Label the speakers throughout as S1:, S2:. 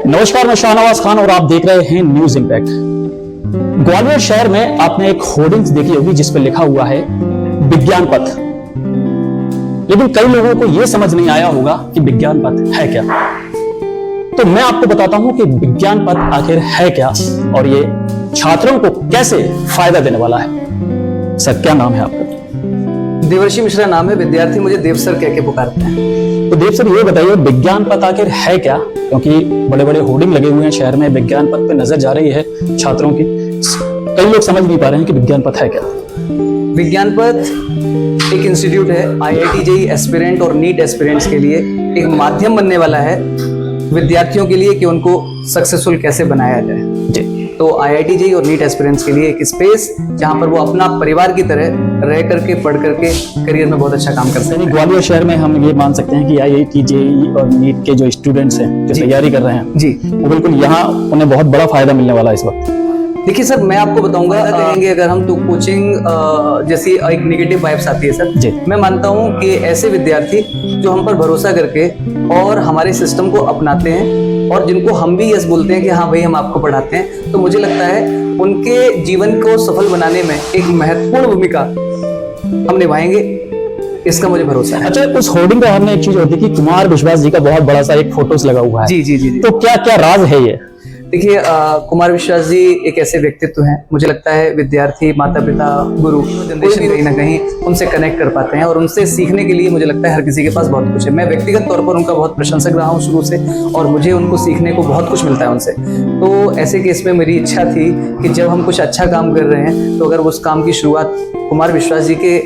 S1: नमस्कार, मैं शाहनवाज खान और आप देख रहे हैं न्यूज इंपैक्ट। ग्वालियर शहर में आपने एक होर्डिंग्स देखी होगी जिस पर लिखा हुआ है विज्ञान पथ। लेकिन कई लोगों को यह समझ नहीं आया होगा कि विज्ञान पथ है क्या। तो मैं आपको बताता हूं कि विज्ञान पथ आखिर है क्या और ये छात्रों को कैसे फायदा देने वाला है। सर, क्या नाम है आपका?
S2: देवर्षि मिश्रा नाम है। विद्यार्थी मुझे देव सर कह के पुकारते हैं।
S1: तो देव सर, ये बताइए विज्ञान पथ आखिर है क्या, क्योंकि बड़े बड़े होर्डिंग लगे हुए हैं शहर में, विज्ञान पथ पे नजर जा रही है छात्रों की। कई लोग समझ नहीं पा रहे हैं कि विज्ञान पथ है क्या।
S2: विज्ञान पथ एक इंस्टीट्यूट है IIT JEE एस्पिरेंट और नीट एस्पिरेंट्स के लिए एक माध्यम बनने वाला है विद्यार्थियों के लिए कि उनको सक्सेसफुल कैसे बनाया जाए।
S1: जी।
S2: तो IIT JEE और नीट एस्पिरेंट्स के लिए एक स्पेस जहां पर वो अपना परिवार की तरह रह करके पढ़ करके करियर में बहुत अच्छा काम कर सकते हैं।
S1: ग्वालियर शहर में हम ये मान सकते हैं कि IIT JEE और नीट के जो स्टूडेंट्स हैं जो तैयारी कर रहे हैं
S2: जी,
S1: वो बिल्कुल यहाँ उन्हें बहुत बड़ा फायदा मिलने वाला है इस वक्त।
S2: देखिए सर, मैं आपको बताऊंगा कहेंगे अगर हम तो कोचिंग जैसी एक नेगेटिव वाइब्स आती है सर
S1: जी।
S2: मैं मानता हूं कि ऐसे विद्यार्थी जो हम पर भरोसा करके और हमारे सिस्टम को अपनाते हैं और जिनको हम भी यस बोलते हैं कि हाँ भाई हम आपको पढ़ाते हैं, तो मुझे लगता है उनके जीवन को सफल बनाने में एक महत्वपूर्ण भूमिका हम निभाएंगे, इसका मुझे भरोसा है।
S1: अच्छा, उस होर्डिंग का हमने एक चीज होती है कि कुमार विश्वास जी का बहुत बड़ा सा एक फोटोस लगा हुआ है।
S2: जी जी जी जी।
S1: तो क्या क्या राज है ये?
S2: देखिए, कुमार विश्वास जी एक ऐसे व्यक्तित्व हैं, मुझे लगता है विद्यार्थी, माता पिता, गुरु, जनरेशन कहीं ना कहीं उनसे कनेक्ट कर पाते हैं और उनसे सीखने के लिए मुझे लगता है हर किसी के पास बहुत कुछ है। मैं व्यक्तिगत तौर पर उनका बहुत प्रशंसक रहा हूँ शुरू से और मुझे उनको सीखने को बहुत कुछ मिलता है उनसे। तो ऐसे केस में मेरी इच्छा थी कि जब हम कुछ अच्छा काम कर रहे हैं तो अगर उस काम की शुरुआत कुमार विश्वास जी के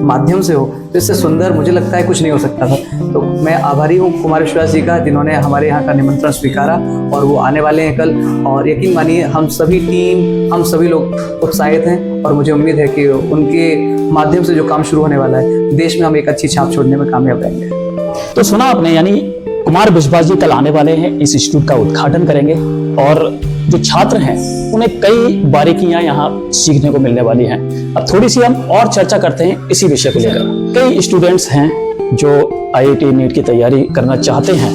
S2: माध्यम से हो तो इससे सुंदर मुझे लगता है कुछ नहीं हो सकता था। तो मैं आभारी हूँ कुमार विश्वास जी का, जिन्होंने हमारे यहाँ का निमंत्रण स्वीकारा और वो आने वाले हैं कल। और यकीन मानिए हम सभी टीम, हम सभी लोग उत्साहित हैं और मुझे उम्मीद है कि उनके माध्यम से जो काम शुरू होने वाला है देश में हम एक अच्छी छाप छोड़ने में कामयाब रहेंगे।
S1: तो सुना आपने, यानी कुमार विश्वास जी कल आने वाले हैं, इस इंस्टीट्यूट का उद्घाटन करेंगे और जो छात्र हैं उन्हें कई बारीकियां यहाँ सीखने को मिलने वाली हैं। अब थोड़ी सी हम और चर्चा करते हैं इसी विषय को लेकर। कई स्टूडेंट्स हैं जो IIT नीट की तैयारी करना चाहते हैं,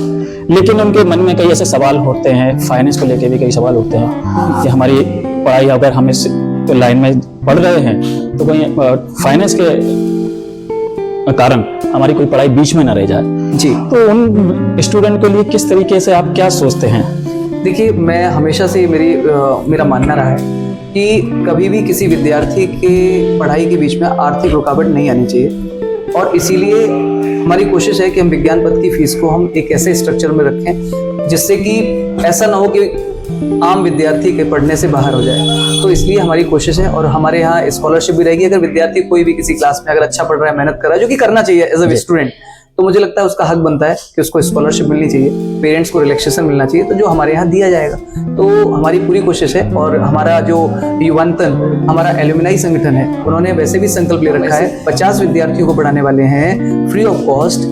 S1: लेकिन उनके मन में कई ऐसे सवाल होते हैं, फाइनेंस को लेकर भी कई सवाल होते हैं कि हमारी पढ़ाई, अगर हम इस लाइन में पढ़ रहे हैं तो कहीं फाइनेंस के कारण हमारी कोई पढ़ाई बीच में ना रह जाए।
S2: जी।
S1: तो उन स्टूडेंट के लिए किस तरीके से आप क्या सोचते हैं?
S2: देखिए, मैं हमेशा से मेरा मानना रहा है कि कभी भी किसी विद्यार्थी के पढ़ाई के बीच में आर्थिक रुकावट नहीं आनी चाहिए और इसीलिए हमारी कोशिश है कि हम विज्ञान पथ की फीस को हम एक ऐसे स्ट्रक्चर में रखें जिससे कि ऐसा ना हो कि आम विद्यार्थी के पढ़ने से बाहर हो जाए। तो इसलिए हमारी कोशिश है और हमारे यहाँ स्कॉलरशिप भी रहेगी। अगर विद्यार्थी कोई भी किसी क्लास में अगर अच्छा पढ़ रहा है, मेहनत कर रहा है, जो कि करना चाहिए एज अ स्टूडेंट, तो मुझे लगता है उसका हक बनता है कि उसको स्कॉलरशिप मिलनी चाहिए, पेरेंट्स को रिलैक्सेशन मिलना चाहिए, तो जो हमारे यहाँ दिया जाएगा। तो हमारी पूरी कोशिश है और हमारा जो युवांतन, हमारा एल्यूमिनाई संगठन है, उन्होंने वैसे भी संकल्प ले रखा है 50 विद्यार्थियों को पढ़ाने वाले हैं फ्री ऑफ कॉस्ट,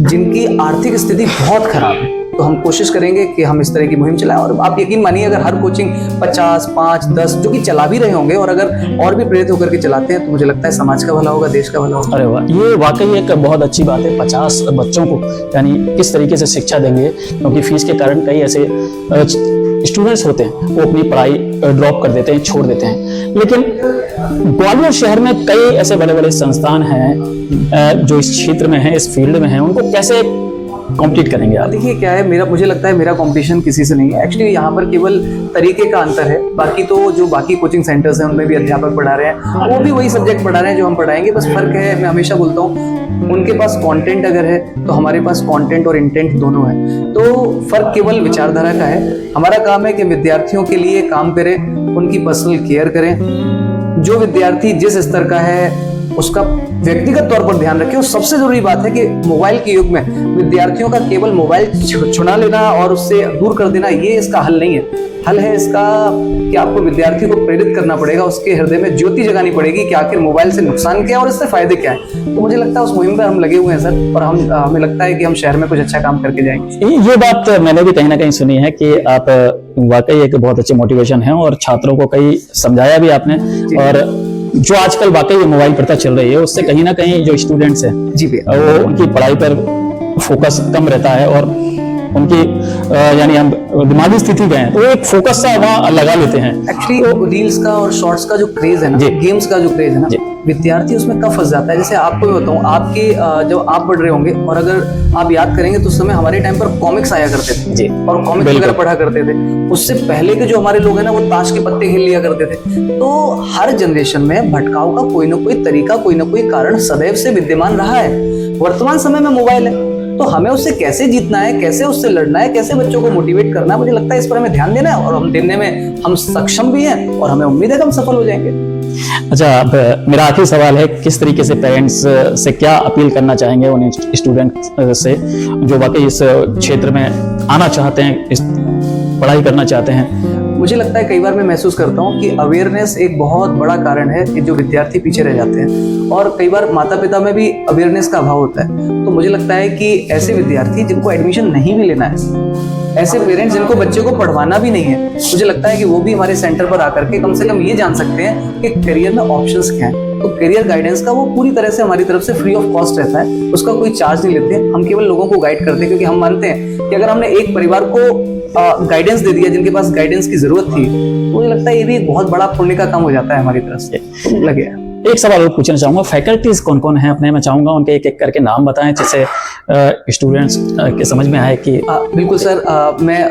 S2: जिनकी आर्थिक स्थिति बहुत खराब है। तो हम कोशिश करेंगे कि हम इस तरह की मुहिम चलाएं और आप यकीन मानिए अगर हर कोचिंग 50, 5, 10 जो कि चला भी रहे होंगे और अगर और भी प्रेरित होकर के चलाते हैं तो मुझे लगता है समाज का भला होगा, देश का भला होगा।
S1: अरे वाह, ये वाकई एक बहुत अच्छी बात है। 50 बच्चों को यानी किस तरीके से शिक्षा देंगे, क्योंकि फीस के कारण कई ऐसे स्टूडेंट्स होते हैं वो अपनी पढ़ाई ड्रॉप कर देते हैं, छोड़ देते हैं। लेकिन ग्वालियर शहर में कई ऐसे बड़े बड़े संस्थान हैं जो इस क्षेत्र में हैं, इस फील्ड में हैं, उनको कैसे कॉम्पीट करेंगे आप?
S2: देखिए क्या है, मुझे लगता है मेरा कंपटीशन किसी से नहीं है। एक्चुअली यहाँ पर केवल तरीके का अंतर है, बाकी तो जो बाकी कोचिंग सेंटर्स हैं उनमें भी अध्यापक पढ़ा रहे हैं, वो भी वही सब्जेक्ट पढ़ा रहे हैं जो हम पढ़ाएंगे। बस फर्क है, मैं हमेशा बोलता हूँ उनके पास कंटेंट अगर है तो हमारे पास कंटेंट और इंटेंट दोनों है। तो फर्क केवल विचारधारा का है। हमारा काम है कि विद्यार्थियों के लिए काम करें, उनकी पर्सनल केयर करें, जो विद्यार्थी जिस स्तर का है उसका व्यक्तिगत तौर पर ध्यान रखें। और सबसे जरूरी बात है कि मोबाइल के युग में विद्यार्थियों का केवल मोबाइल छुड़ा लेना और उससे दूर कर देना ये इसका हल नहीं है। हल है इसका कि आपको विद्यार्थी को प्रेरित करना पड़ेगा, उसके हृदय में ज्योति जगानी पड़ेगी कि आखिर मोबाइल से नुकसान क्या है और इससे फायदे क्या है। तो मुझे लगता है उस मुहिम पर हम लगे हुए हैं सर और हमें लगता है कि हम शहर में कुछ अच्छा काम करके जाएंगे।
S1: ये बात मैंने भी कहीं ना कहीं सुनी है कि आप वाकई एक बहुत अच्छे मोटिवेशन है और छात्रों को कई समझाया भी आपने। और जो आजकल वाकई मोबाइल प्रथा चल रही है उससे कहीं ना कहीं जो स्टूडेंट्स हैं
S2: जी भैया,
S1: वो उनकी पढ़ाई पर फोकस कम रहता है और उनकी यानी हम दिमागी स्थिति गए हैं तो वो एक फोकस सा वहाँ लगा लेते हैं।
S2: एक्चुअली रील्स का और शॉर्ट्स का जो क्रेज है ना,
S1: जी।
S2: गेम्स का जो क्रेज है ना,
S1: जी।
S2: विद्यार्थी उसमें कब फंस जाता है। जैसे आपको भी बताऊं, आपके जब आप पढ़ रहे होंगे और अगर आप याद करेंगे तो उस समय हमारे टाइम पर कॉमिक्स आया करते थे
S1: जी।
S2: और कॉमिक्स
S1: बिल्कुल।
S2: वगैरह पढ़ा करते थे। उससे पहले के जो हमारे लोग हैं ना, वो ताश के पत्ते खेल लिया करते थे। तो हर जनरेशन में भटकाव का कोई ना कोई तरीका, कोई ना कोई कारण सदैव से विद्यमान रहा है। वर्तमान समय में मोबाइल है, तो हमें उससे कैसे जीतना है, कैसे उससे लड़ना है, कैसे बच्चों को मोटिवेट करना है, मुझे लगता है इस पर हमें ध्यान देना है और हम देने में हम सक्षम भी हैं और हमें उम्मीद है कि हम सफल हो जाएंगे।
S1: अच्छा, अब मेरा आखिरी सवाल है, किस तरीके से पेरेंट्स से क्या अपील करना चाहेंगे उन स्टूडेंट से जो वाकई इस क्षेत्र में आना चाहते हैं, इस पढ़ाई करना चाहते हैं?
S2: मुझे लगता है कई बार मैं महसूस करता हूँ कि अवेयरनेस एक बहुत बड़ा कारण है कि जो विद्यार्थी पीछे रह जाते हैं और कई बार माता पिता में भी अवेयरनेस का अभाव होता है। तो मुझे लगता है कि ऐसे विद्यार्थी जिनको एडमिशन नहीं भी लेना है, ऐसे पेरेंट्स जिनको बच्चे को पढ़वाना भी नहीं है, मुझे लगता है कि वो भी हमारे सेंटर पर आकर के कम से कम ये जान सकते हैं कि करियर में ऑप्शंस क्या हैं। तो करियर गाइडेंस का वो पूरी तरह से हमारी तरफ से फ्री ऑफ कॉस्ट रहता है, उसका कोई चार्ज नहीं लेते। हम केवल लोगों को गाइड करते हैं क्योंकि हम मानते हैं कि अगर हमने एक परिवार को गाइडेंस दे दिया जिनके पास गाइडेंस की जरूरत थी, तो मुझे लगता है ये भी एक बहुत बड़ा पुण्य का काम हो जाता है हमारी तरफ से। तो लगे
S1: एक सवाल और पूछना चाहूंगा, फैकल्टीज कौन कौन है अपने? मैं चाहूंगा उनके एक एक करके नाम बताएं जिससे स्टूडेंट्स के समझ में आए कि
S2: बिल्कुल सर। मैं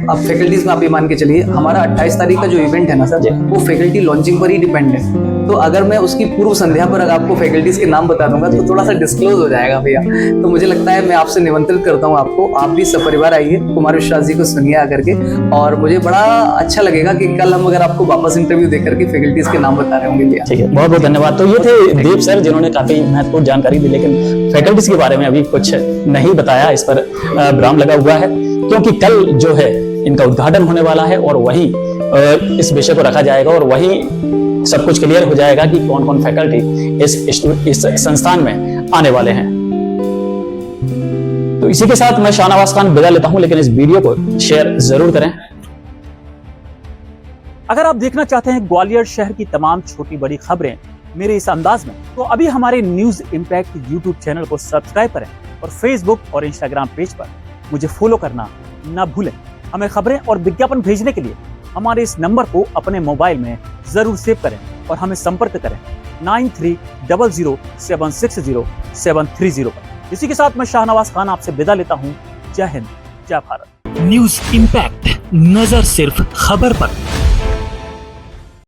S2: अब फैकल्टीज में आप ये मान के चलिए, हमारा 28 तारीख का जो इवेंट है ना सर, वो फैकल्टी लॉन्चिंग पर ही डिपेंड है। तो अगर मैं उसकी पूर्व संध्या पर अगर आपको फैकल्टीज के नाम बता दूंगा तो थोड़ा सा डिस्क्लोज हो जाएगा भैया। तो मुझे लगता है मैं आपसे निमंत्रित करता हूँ आपको, आप भी सपरिवार आइए, कुमार विश्वास जी को सुनिए आकर के। और मुझे बड़ा अच्छा लगेगा कि कल हम अगर आपको वापस इंटरव्यू देकर के फैकल्टीज के नाम बता रहे होंगे भैया।
S1: ठीक है, बहुत बहुत धन्यवाद। तो ये थे देव सर जिन्होंने काफी महत्वपूर्ण जानकारी दी, लेकिन फैकल्टीज के बारे में अभी कुछ नहीं बताया, इस पर विराम लगा हुआ है क्योंकि कल जो है इनका उद्घाटन होने वाला है और वहीं इस विषय को रखा जाएगा और वहीं सब कुछ क्लियर हो जाएगा कि कौन कौन फैकल्टी इस संस्थान में आने वाले हैं। तो इसी के साथ मैं शाहनवाज खान विदा लेता हूं, लेकिन इस वीडियो को शेयर जरूर करें।
S3: अगर आप देखना चाहते हैं ग्वालियर शहर की तमाम छोटी बड़ी खबरें मेरे इस अंदाज में, तो अभी हमारे न्यूज इंपैक्ट यूट्यूब चैनल को सब्सक्राइब करें और फेसबुक और इंस्टाग्राम पेज पर मुझे फॉलो करना ना भूलें। हमें खबरें और विज्ञापन भेजने के लिए हमारे इस नंबर को अपने मोबाइल में जरूर सेव करें और हमें संपर्क करें 9300760730 पर। इसी के साथ मैं शाहनवाज खान आपसे विदा लेता हूं। जय हिंद, जय भारत।
S4: न्यूज इंपैक्ट, नजर सिर्फ खबर पर।